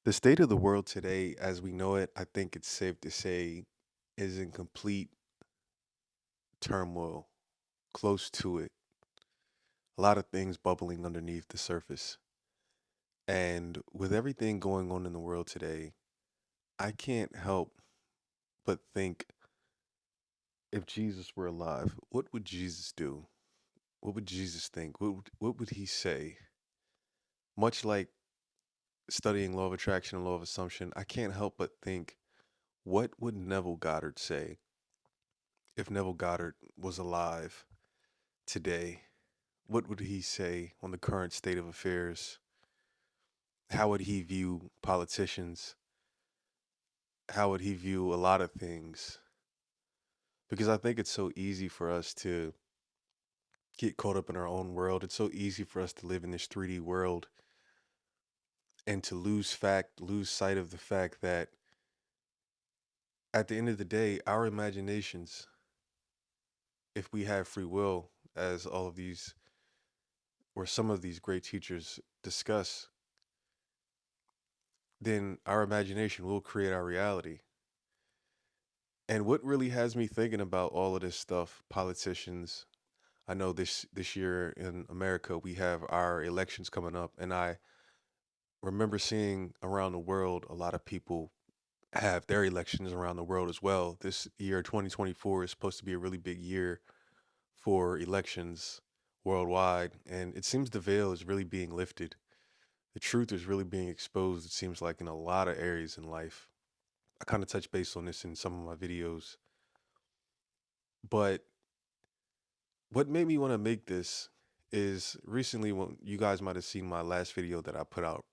The state of the world today, as we know it, I think it's safe to say, is in complete turmoil, close to it. A lot of things bubbling underneath the surface. And with everything going on in the world today, I can't help but think if Jesus were alive, what would Jesus do? What would Jesus think? What would he say? Much like studying law of attraction and law of assumption, I can't help but think, what would Neville Goddard say if Neville Goddard was alive today? What would he say on the current state of affairs? How would he view politicians? How would he view a lot of things? Because I think it's so easy for us to get caught up in our own world. It's so easy for us to live in this 3D world and to lose sight of the fact that at the end of the day, our imaginations, if we have free will, as all of these or some of these great teachers discuss, then our imagination will create our reality. And what really has me thinking about all of this stuff, politicians, I know this year in America we have our elections coming up, and I remember seeing around the world a lot of people have their elections around the world as well. This year 2024 is supposed to be a really big year for elections worldwide, and it seems the veil is really being lifted. The truth is really being exposed, it seems like, in a lot of areas in life. I kind of touch base on this in some of my videos, but what made me want to make this is recently when you guys might have seen my last video that I put out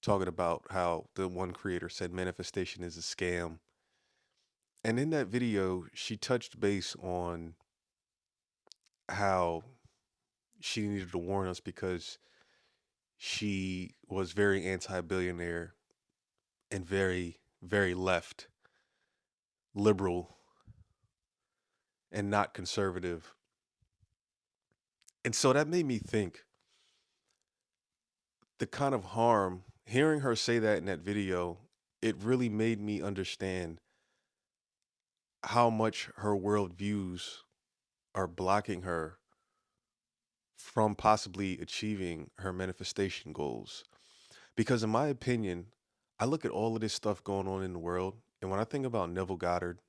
talking about how the one creator said manifestation is a scam. And in that video, she touched base on how she needed to warn us because she was very anti-billionaire and very, very left, liberal, and not conservative. And so that made me think the kind of harm, hearing her say that in that video, it really made me understand how much her worldviews are blocking her from possibly achieving her manifestation goals. Because, in my opinion, I look at all of this stuff going on in the world, and when I think about Neville Goddard,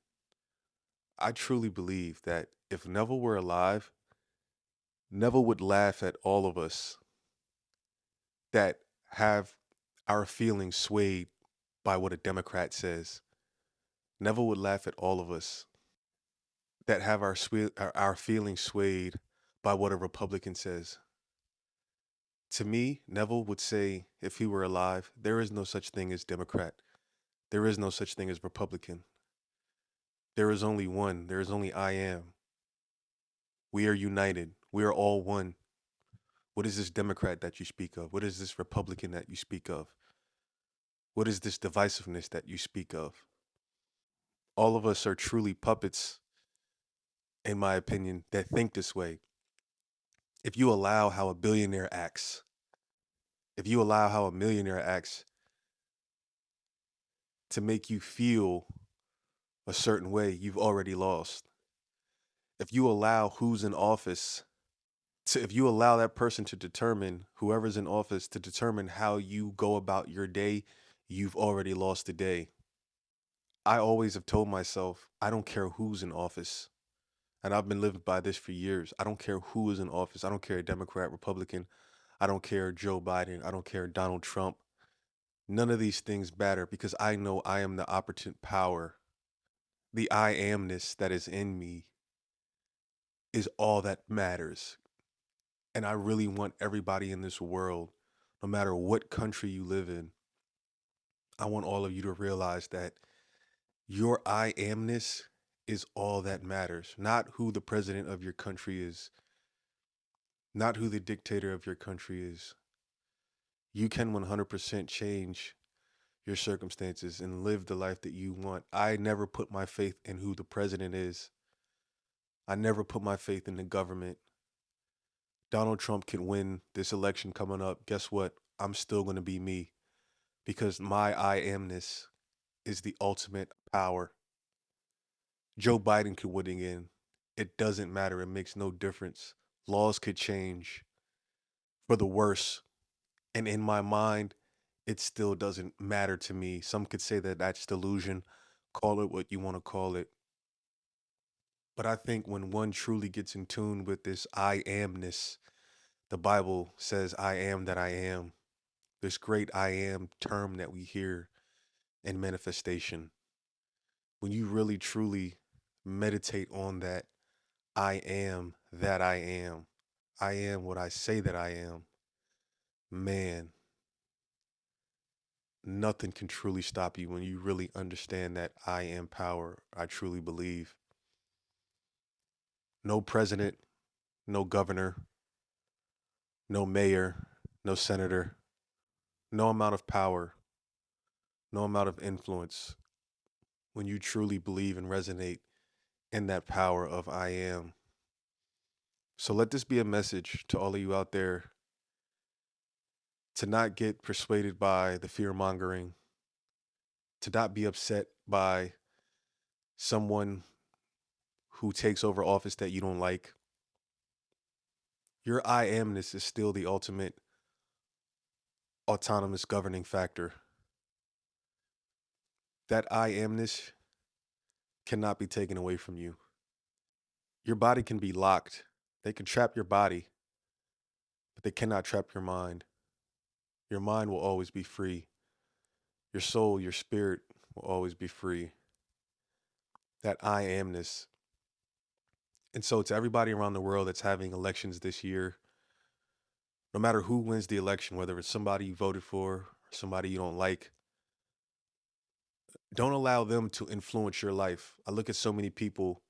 I truly believe that if Neville were alive, Neville would laugh at all of us that have our feelings swayed by what a Democrat says. Neville would laugh at all of us that have our feelings swayed by what a Republican says. To me, Neville would say, if he were alive, there is no such thing as Democrat. There is no such thing as Republican. There is only one. There is only I am. We are united. We are all one. What is this Democrat that you speak of? What is this Republican that you speak of? What is this divisiveness that you speak of? All of us are truly puppets, in my opinion, that think this way. If you allow how a billionaire acts, if you allow how a millionaire acts to make you feel a certain way, you've already lost. If you allow who's in office if you allow that person to determine, whoever's in office, to determine how you go about your day, you've already lost the day. I always have told myself, I don't care who's in office. And I've been living by this for years. I don't care who is in office. I don't care Democrat, Republican. I don't care Joe Biden. I don't care Donald Trump. None of these things matter because I know I am the operative power. The I amness that is in me is all that matters. And I really want everybody in this world, no matter what country you live in, I want all of you to realize that your I amness is all that matters, not who the president of your country is, not who the dictator of your country is. You can 100% change your circumstances and live the life that you want. I never put my faith in who the president is. I never put my faith in the government. Donald Trump can win this election coming up. Guess what? I'm still going to be me. because my I amness is the ultimate power. Joe Biden could win again. It doesn't matter. It makes no difference. Laws could change for the worse. And in my mind, it still doesn't matter to me. Some could say that that's delusion. Call it what you want to call it. But I think when one truly gets in tune with this I amness, the Bible says, I am that I am. This great I am term that we hear in manifestation. When you really truly meditate on that, I am that I am what I say that I am, man, nothing can truly stop you when you really understand that I am power. I truly believe. No president, no governor, no mayor, no senator, no amount of power, no amount of influence. When you truly believe and resonate in that power of I am. So let this be a message to all of you out there to not get persuaded by the fear mongering, to not be upset by someone who takes over office that you don't like. Your I amness is still the ultimate autonomous governing factor. That I amness cannot be taken away from you. Your body can be locked. They can trap your body, but they cannot trap your mind. Your mind will always be free. Your soul, your spirit will always be free. That I amness. And so, to everybody around the world that's having elections this year, no matter who wins the election, whether it's somebody you voted for or somebody you don't like, don't allow them to influence your life. I look at so many people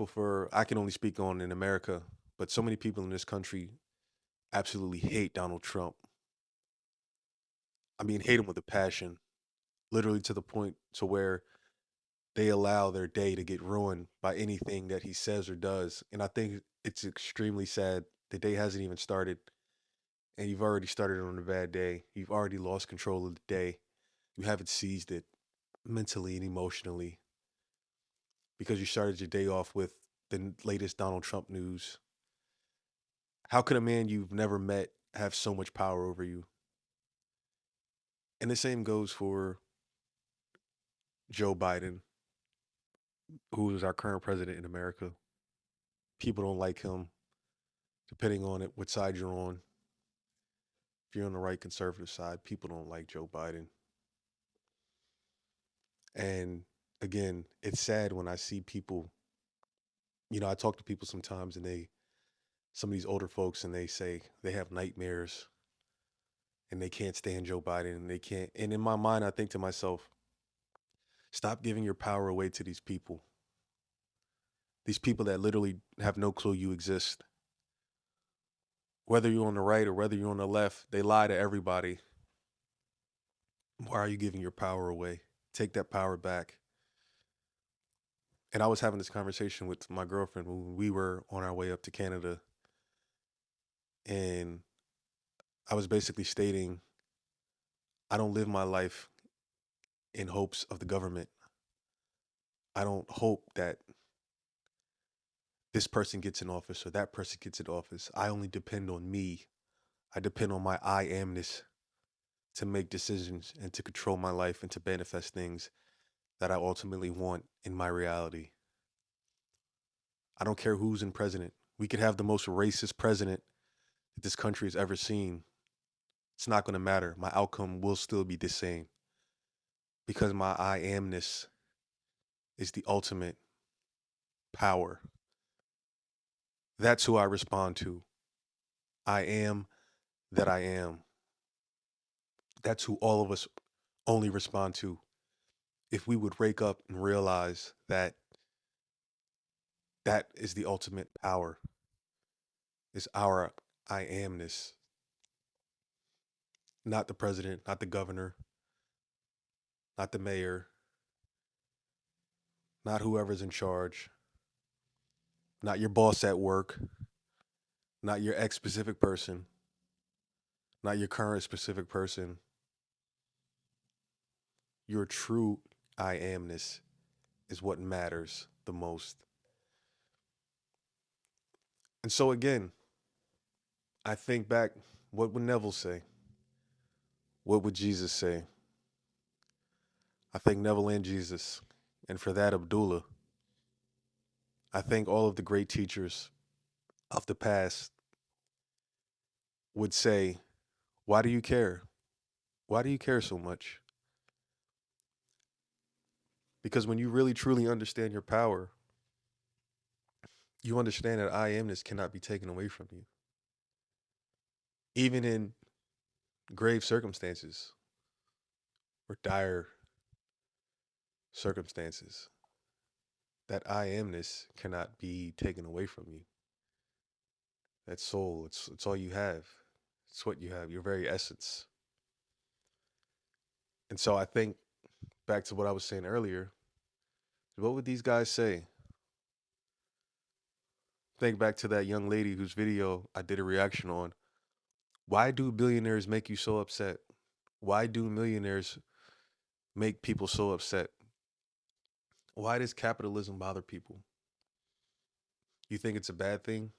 for, I can only speak on in America, but so many people in this country absolutely hate Donald Trump. I mean, hate him with a passion, literally to the point to where they allow their day to get ruined by anything that he says or does. And I think it's extremely sad. The day hasn't even started, and you've already started on a bad day. You've already lost control of the day. You haven't seized it mentally and emotionally because you started your day off with the latest Donald Trump news. How could a man you've never met have so much power over you? And the same goes for Joe Biden, who is our current president in America. People don't like him, depending on it, what side you're on. If you're on the right conservative side, people don't like Joe Biden. And again, it's sad when I see people, I talk to people sometimes and some of these older folks, and they say they have nightmares and they can't stand Joe Biden and they can't. And in my mind, I think to myself, stop giving your power away to these people that literally have no clue you exist. Whether you're on the right or whether you're on the left, they lie to everybody. Why are you giving your power away? Take that power back. And I was having this conversation with my girlfriend when we were on our way up to Canada. And I was basically stating, I don't live my life in hopes of the government. I don't hope that this person gets in office or that person gets in office. I only depend on me. I depend on my I amness to make decisions and to control my life and to manifest things that I ultimately want in my reality. I don't care who's in president. We could have the most racist president that this country has ever seen. It's not going to matter. My outcome will still be the same because my I amness is the ultimate power. That's who I respond to. I am that I am. That's who all of us only respond to. If we would wake up and realize that that is the ultimate power, is our I amness, not the president, not the governor, not the mayor, not whoever's in charge, not your boss at work, not your ex specific person, not your current specific person. your true I amness is what matters the most. And so again, I think back, what would Neville say? What would Jesus say? I think Neville and Jesus. And for that, Abdullah. I think all of the great teachers of the past would say, why do you care? Why do you care so much? Because when you really truly understand your power, you understand that I amness cannot be taken away from you. Even in grave circumstances or dire circumstances, that I amness cannot be taken away from you. That soul, it's all you have. It's what you have, your very essence. And so I think back to what I was saying earlier, what would these guys say? Think back to that young lady whose video I did a reaction on. Why do billionaires make you so upset? Why do millionaires make people so upset? Why does capitalism bother people? You think it's a bad thing?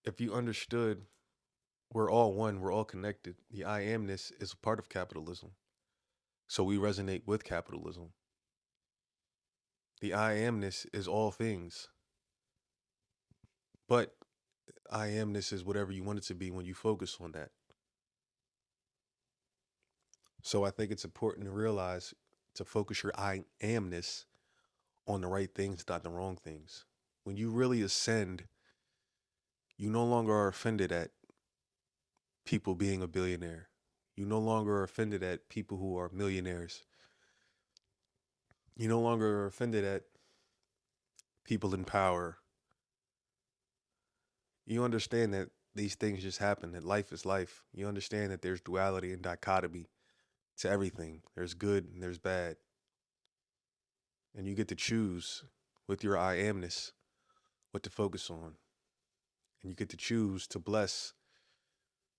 If you understood we're all one, we're all connected, the I amness is a part of capitalism. So we resonate with capitalism. The I amness is all things. But I amness is whatever you want it to be when you focus on that. So I think it's important to realize to focus your I amness on the right things, not the wrong things. When you really ascend, you no longer are offended at people being a billionaire. You no longer are offended at people who are millionaires. You no longer are offended at people in power. You understand that these things just happen, that life is life. You understand that there's duality and dichotomy to everything. There's good and there's bad. And you get to choose with your I amness what to focus on. And you get to choose to bless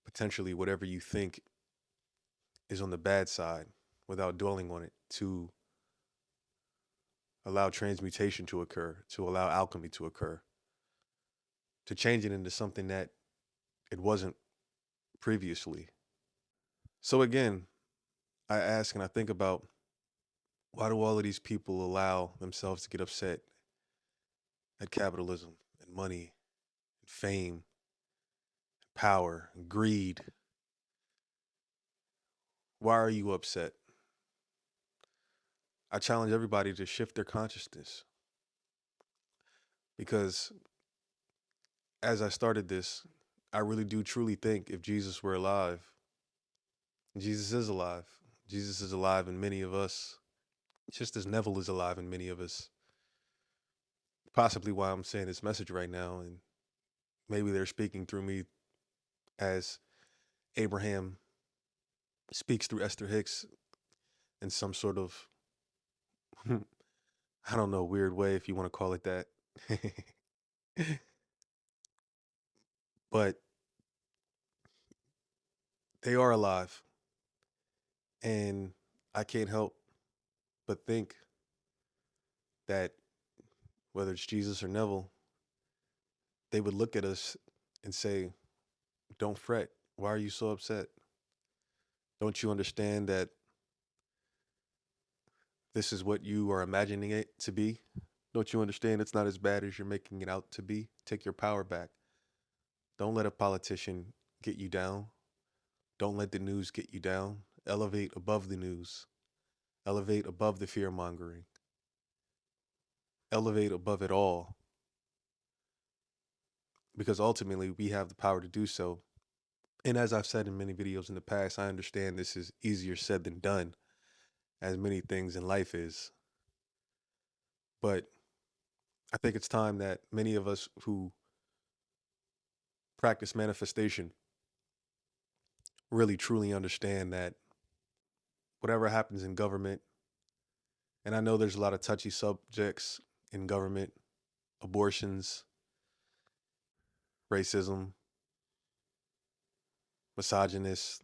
potentially whatever you think is on the bad side without dwelling on it, to allow transmutation to occur, to allow alchemy to occur, to change it into something that it wasn't previously. So again, I ask and I think about, why do all of these people allow themselves to get upset at capitalism and money and fame, power, and greed? Why are you upset? I challenge everybody to shift their consciousness, because as I started this, I really do truly think if Jesus were alive, Jesus is alive. Jesus is alive in many of us, just as Neville is alive in many of us. Possibly why I'm saying this message right now, and maybe they're speaking through me as Abraham speaks through Esther Hicks in some sort of, I don't know, weird way, if you want to call it that. But they are alive. And I can't help but think that whether it's Jesus or Neville, they would look at us and say, don't fret. Why are you so upset? Don't you understand that this is what you are imagining it to be? Don't you understand it's not as bad as you're making it out to be? Take your power back. Don't let a politician get you down. Don't let the news get you down. Elevate above the news. Elevate above the fear mongering. Elevate above it all. Because ultimately, we have the power to do so. And as I've said in many videos in the past, I understand this is easier said than done, as many things in life is. But I think it's time that many of us who practice manifestation really truly understand that whatever happens in government, and I know there's a lot of touchy subjects in government, abortions, racism, misogynist,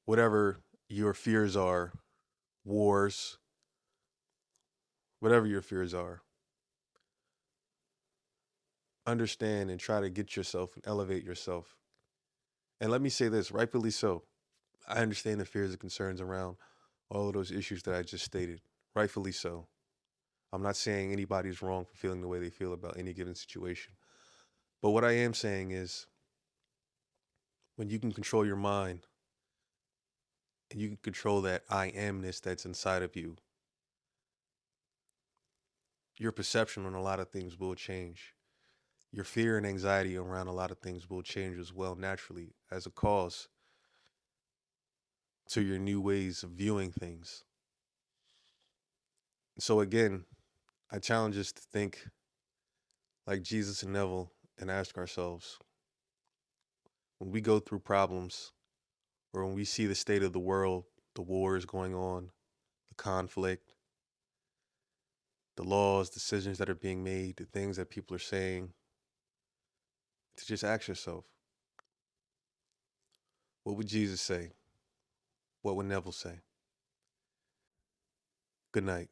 whatever your fears are, wars, whatever your fears are, understand and try to get yourself and elevate yourself. And let me say this, rightfully so. I understand the fears and concerns around all of those issues that I just stated. Rightfully so. I'm not saying anybody's wrong for feeling the way they feel about any given situation. But what I am saying is when you can control your mind and you can control that I amness that's inside of you, your perception on a lot of things will change. Your fear and anxiety around a lot of things will change as well naturally as a cause to your new ways of viewing things. So again, I challenge us to think like Jesus and Neville and ask ourselves when we go through problems or when we see the state of the world, the wars going on, the conflict, the laws, decisions that are being made, the things that people are saying, to just ask yourself, what would Jesus say? What would Neville say? Good night.